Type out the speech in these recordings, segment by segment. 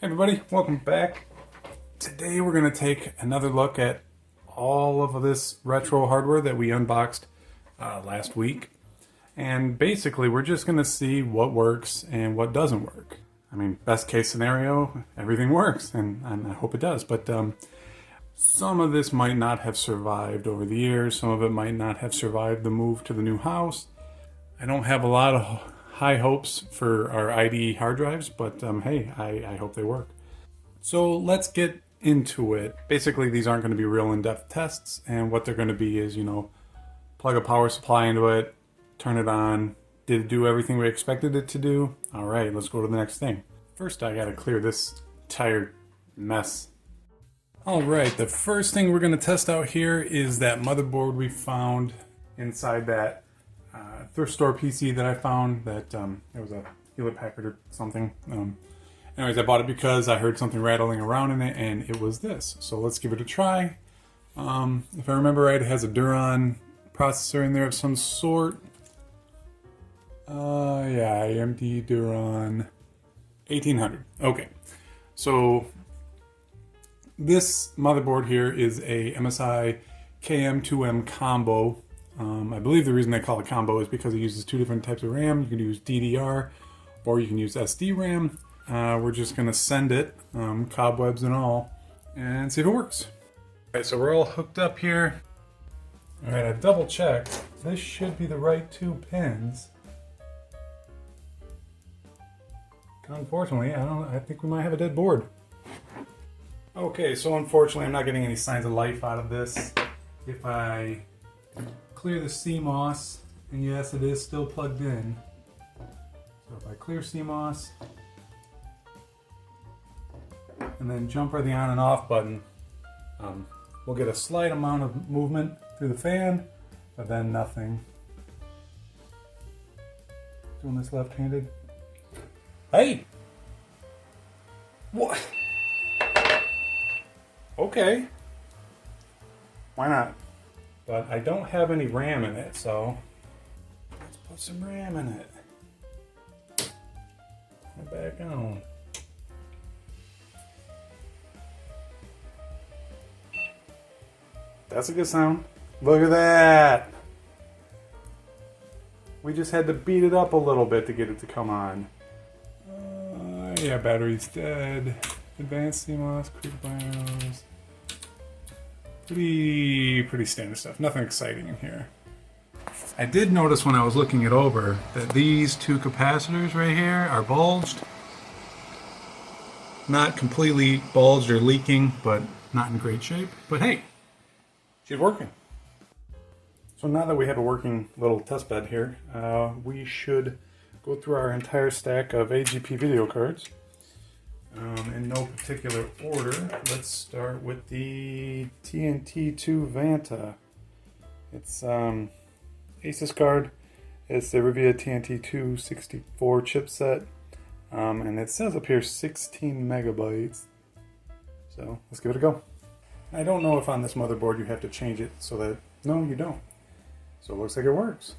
Hey everybody, welcome back. Today we're going to take another look at all of this retro hardware that we unboxed last week. And basically we're just going to see what works and what doesn't work. I mean, best case scenario, everything works, and I hope it does. But some of this might not have survived over the years. Some of it might not have survived the move to the new house. I don't have a lot of high hopes for our IDE hard drives, but hey, I hope they work. So let's get into it. Basically, these aren't going to be real in-depth tests, and what they're going to be is, plug a power supply into it, turn it on. Did it do everything we expected it to do? All right, let's go to the next thing. First, I got to clear this entire mess. All right, the first thing we're going to test out here is that motherboard we found inside that thrift store PC that I found. That it was a Hewlett Packard or something. Anyways, I bought it because I heard something rattling around in it, and it was this. So let's give it a try. If I remember right, it has a Duron processor in there of some sort. Yeah, AMD Duron 1800. Okay, so this motherboard here is a MSI KM2M combo. I believe the reason they call it combo is because it uses two different types of RAM. You can use DDR or you can use SD RAM. We're just going to send it, cobwebs and all, and see if it works. Alright, so we're all hooked up here. Alright, I double checked. This should be the right two pins. Unfortunately, I think we might have a dead board. Okay, so unfortunately I'm not getting any signs of life out of this. If I clear the CMOS, and yes, it is still plugged in. So if I clear CMOS, and then jumper the on and off button, we'll get a slight amount of movement through the fan, but then nothing. Doing this left-handed. Hey! What? Okay. Why not? But I don't have any RAM in it, so let's put some RAM in it. Put it back on. That's a good sound. Look at that! We just had to beat it up a little bit to get it to come on. Yeah, battery's dead. Advanced CMOS, quick BIOS. Pretty standard stuff. Nothing exciting in here. I did notice when I was looking it over that these two capacitors right here are bulged. Not completely bulged or leaking, but not in great shape. But hey, she's working. So now that we have a working little test bed here, we should go through our entire stack of AGP video cards. In no particular order, let's start with the TNT2 Vanta. It's Asus card. It's the Rivia TNT2 64 chipset, and it says up here 16 megabytes. So let's give it a go. I don't know if on this motherboard you have to change it so that, no, you don't. So it looks like it works.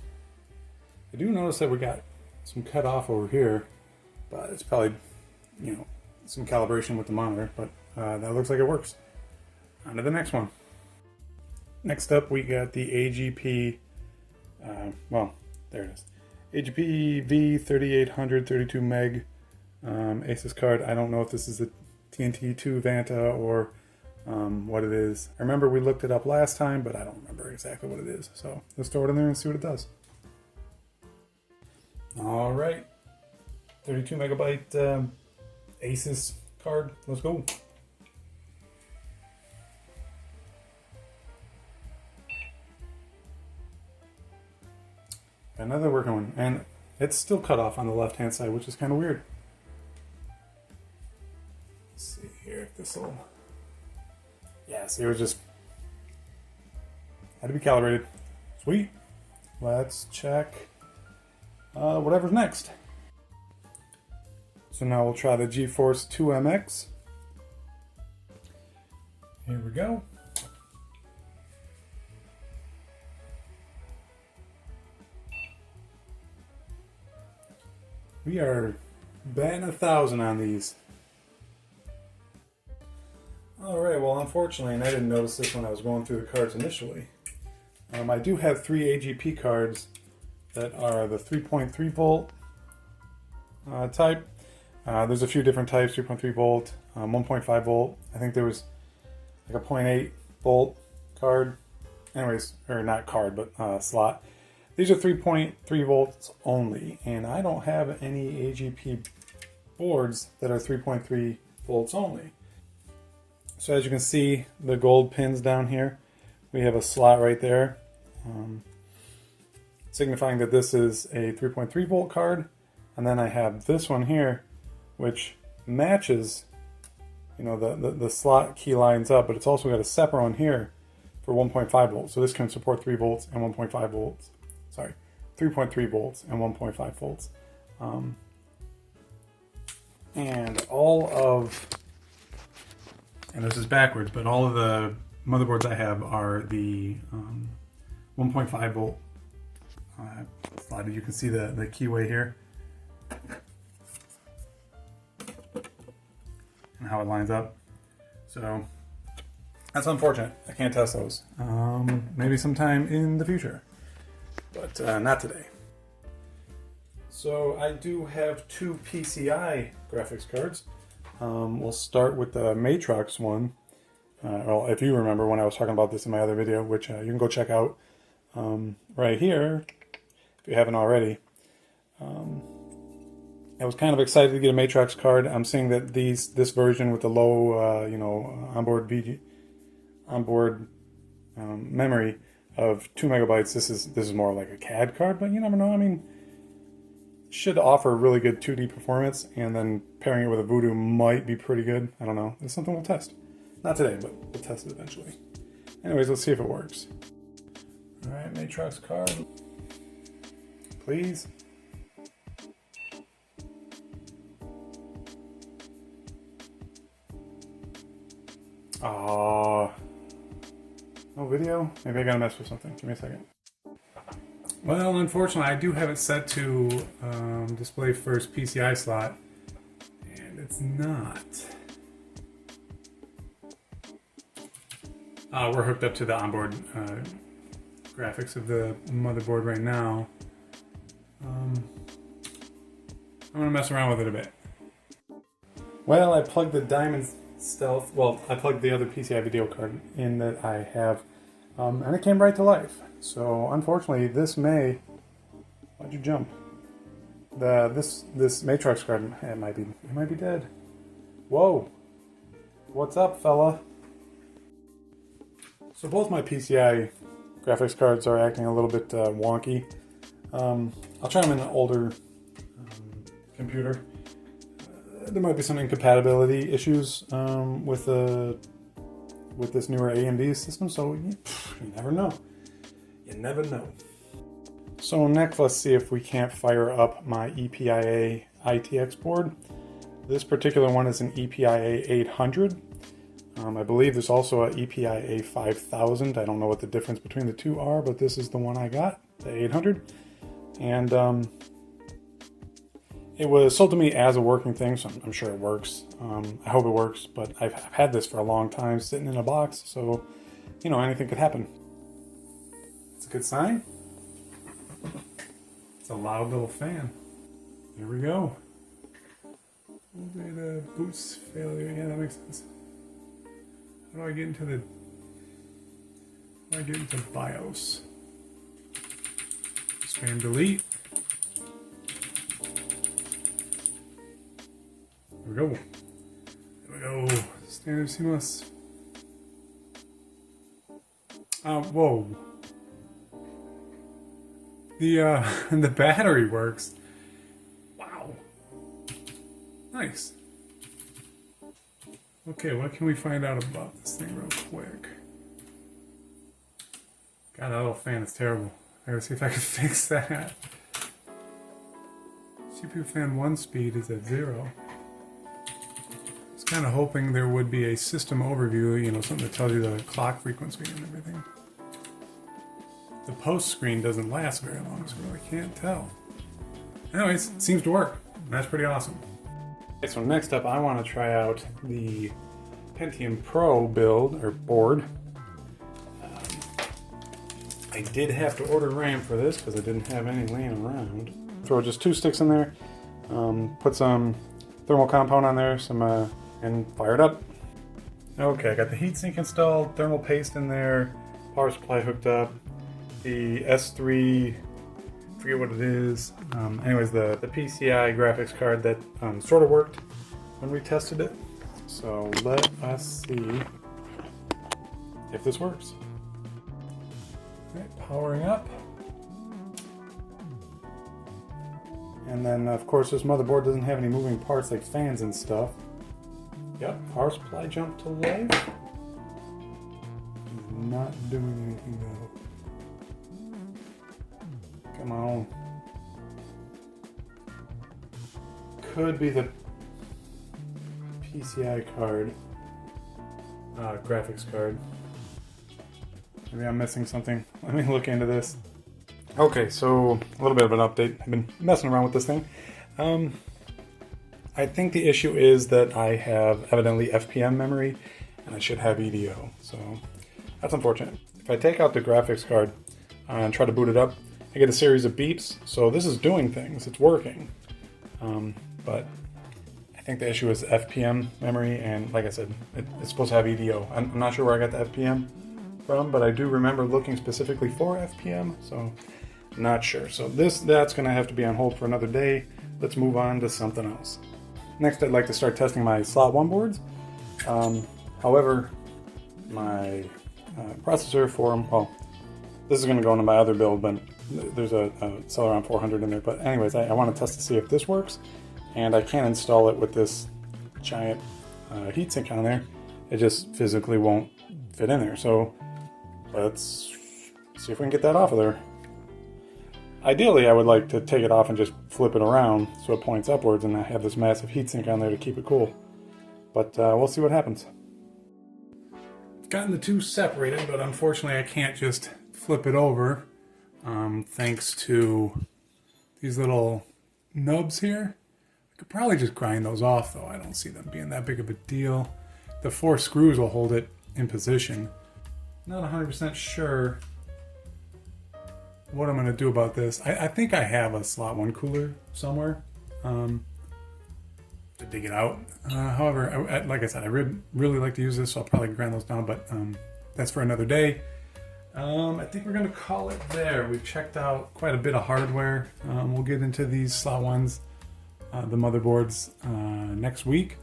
I do notice that we got some cut off over here, but it's probably, some calibration with the monitor, but that looks like it works. On to the next one. Next up, we got the AGP, well, there it is. AGP V3800 32 meg Asus card. I don't know if this is a TNT2 Vanta or what it is. I remember we looked it up last time, but I don't remember exactly what it is. So let's throw it in there and see what it does. All right, 32 megabyte Asus card. Let's go. Another working one, and it's still cut off on the left-hand side, which is kind of weird. Let's see here if this will. Yeah, see, it was just had to be calibrated. Sweet. Let's check whatever's next. So now we'll try the GeForce 2MX. Here we go. We are batting 1,000 on these. Alright, well unfortunately, and I didn't notice this when I was going through the cards initially, I do have 3 AGP cards that are the 3.3 volt type. There's a few different types, 3.3 volt, 1.5 volt. I think there was like a 0.8 volt card. Anyways, or not card, but slot. These are 3.3 volts only, and I don't have any AGP boards that are 3.3 volts only. So as you can see, the gold pins down here, we have a slot right there, signifying that this is a 3.3 volt card. And then I have this one here, which matches, you know, the slot key lines up, but it's also got a separate one here for 1.5 volts. So this can support 3 volts and 1.5 volts. Sorry, 3.3 volts and 1.5 volts. And all of, and this is backwards, but all of the motherboards I have are the 1.5 volt slot. You can see the keyway here and how it lines up. So that's unfortunate. I can't test those. Maybe sometime in the future, but not today. So I do have 2 PCI graphics cards. We'll start with the Matrox one. Well, if you remember when I was talking about this in my other video, which you can go check out right here, if you haven't already. I was kind of excited to get a Matrox card. I'm seeing that this version with the low, onboard memory of 2 megabytes. This is more like a CAD card, but you never know. I mean, should offer really good 2D performance, and then pairing it with a Voodoo might be pretty good. I don't know. It's something we'll test. Not today, but we'll test it eventually. Anyways, let's see if it works. All right, Matrox card. Please. No video? Maybe I gotta mess with something. Give me a second. Well, unfortunately, I do have it set to display first PCI slot, and it's not. We're hooked up to the onboard graphics of the motherboard right now. I'm gonna mess around with it a bit. Well, I plugged the Diamond Stealth, well, I plugged the other PCI video card in that I have, and it came right to life. So unfortunately, this may, why'd you jump? This Matrox card, it might be dead. Whoa, what's up, fella? So both my PCI graphics cards are acting a little bit wonky. I'll try them in an older computer. There might be some incompatibility issues with this newer AMD system, so you never know. You never know. So next, let's see if we can't fire up my EPIA ITX board. This particular one is an EPIA 800. I believe there's also an EPIA 5000. I don't know what the difference between the two are, but this is the one I got, the 800. And it was sold to me as a working thing, so I'm sure it works. I hope it works, but I've had this for a long time sitting in a box, so, you know, anything could happen. It's a good sign. It's a loud little fan. There we go. The boots failure, yeah, that makes sense. How do I get into BIOS? Spam delete. There we go. There we go. Standard CMOS. Whoa. The battery works. Wow. Nice. Okay, what can we find out about this thing real quick? God, that little fan is terrible. I gotta see if I can fix that. CPU fan 1 speed is at 0. I was kind of hoping there would be a system overview, you know, something that tells you the clock frequency and everything. The post screen doesn't last very long, so I really can't tell. Anyways, it seems to work. That's pretty awesome. Okay, so next up, I want to try out the Pentium Pro build, or board. I did have to order RAM for this because I didn't have any laying around. Throw just 2 sticks in there, put some thermal compound on there, and fire it up. Okay, I got the heatsink installed, thermal paste in there, power supply hooked up, the S3, forget what it is. Anyways, the PCI graphics card that sort of worked when we tested it. So let us see if this works. All right, powering up. And then, of course, this motherboard doesn't have any moving parts like fans and stuff. Yep, power supply jumped to life. Not doing anything though. Come on. Could be the PCI card, graphics card. Maybe I'm missing something. Let me look into this. Okay, so a little bit of an update. I've been messing around with this thing. I think the issue is that I have evidently FPM memory and I should have EDO, so that's unfortunate. If I take out the graphics card and try to boot it up, I get a series of beeps, so this is doing things, it's working. But I think the issue is FPM memory, and like I said, it's supposed to have EDO. I'm not sure where I got the FPM from, but I do remember looking specifically for FPM, so not sure. So that's going to have to be on hold for another day. Let's move on to something else. Next, I'd like to start testing my slot 1 boards. However, my processor for them, well, this is going to go into my other build, but there's a Celeron 400 in there. But anyways, I want to test to see if this works, and I can't install it with this giant heatsink on there. It just physically won't fit in there. So let's see if we can get that off of there. Ideally, I would like to take it off and just flip it around so it points upwards and I have this massive heatsink on there to keep it cool. But we'll see what happens. I've gotten the two separated, but unfortunately I can't just flip it over thanks to these little nubs here. I could probably just grind those off though. I don't see them being that big of a deal. The 4 screws will hold it in position. Not 100% sure what I'm going to do about this. I think I have a slot 1 cooler somewhere to dig it out. However, like I said, I really like to use this, so I'll probably grind those down, but that's for another day. I think we're going to call it there. We've checked out quite a bit of hardware. We'll get into these slot 1s, the motherboards, next week.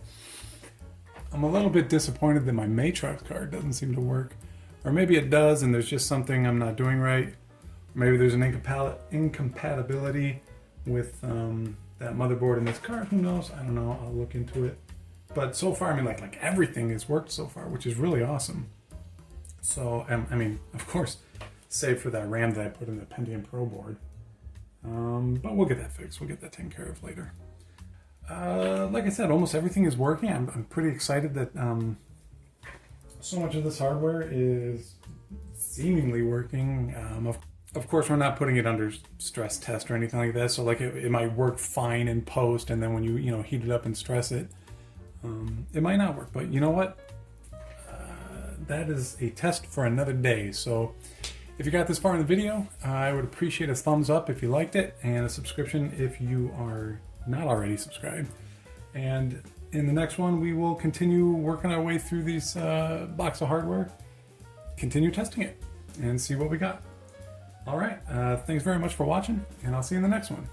I'm a little bit disappointed that my Matrox card doesn't seem to work. Or maybe it does and there's just something I'm not doing right. Maybe there's an incompatibility with that motherboard in this card. Who knows? I don't know. I'll look into it. But so far, I mean, like everything has worked so far, which is really awesome. So, I mean, of course, save for that RAM that I put in the Pentium Pro board. But we'll get that fixed. We'll get that taken care of later. Like I said, almost everything is working. I'm pretty excited that so much of this hardware is seemingly working. Of course, we're not putting it under stress test or anything like that. So like it might work fine in post, and then when you heat it up and stress it, it might not work. But you know what? That is a test for another day. So if you got this far in the video, I would appreciate a thumbs up if you liked it, and a subscription if you are not already subscribed. And in the next one, we will continue working our way through these box of hardware, continue testing it, and see what we got. All right, thanks very much for watching, and I'll see you in the next one.